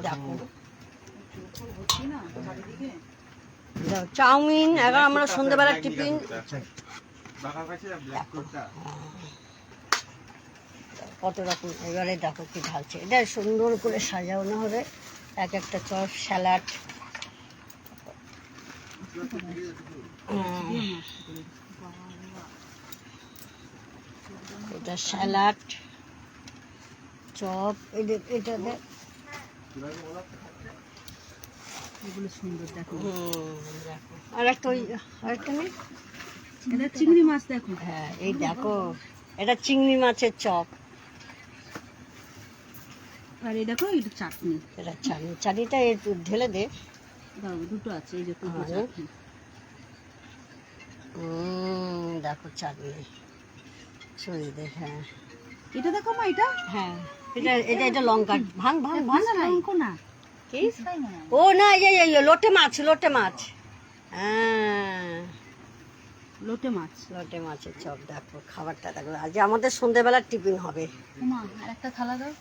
দেখো চাউমিন, এখন আমরা সন্ধ্যেবেলা টিফিন। কত রকম, এবারে দেখো কি ঢালছে। এটা সুন্দর করে সাজানো হবে, এক একটা চপ, স্যালাড। এটা স্যালাড, চপ, এটা এগুলো সুন্দর দেখো। আর একটা ওই আরেকটা নেই, এটা চিংড়ি মাছ দেখো। হ্যাঁ এই দেখো, এটা চিংড়ি মাছের চপ। আর এই দেখো এটা চাটনি, এটা চাটনি, চাটনিটা একটু ঢেলে দে। দাও দুটো আছে, এই যে দুটো চাটনি। দেখো চাটনি সরিয়ে দে। হ্যাঁ এটা দেখো মা, এটা হ্যাঁ এটা লঙ্কা। ভাঙ ভাঙ ভাঙ না কি? ও না, এই লোটে মাছ, লোটে মাছ। হ্যাঁ লোটে মাছ, লোটে মাছের চপ। দেখো খাবারটা দেখো, আজ আমাদের সন্ধ্যেবেলার টিফিন হবে। মা আর একটা থালা দাও।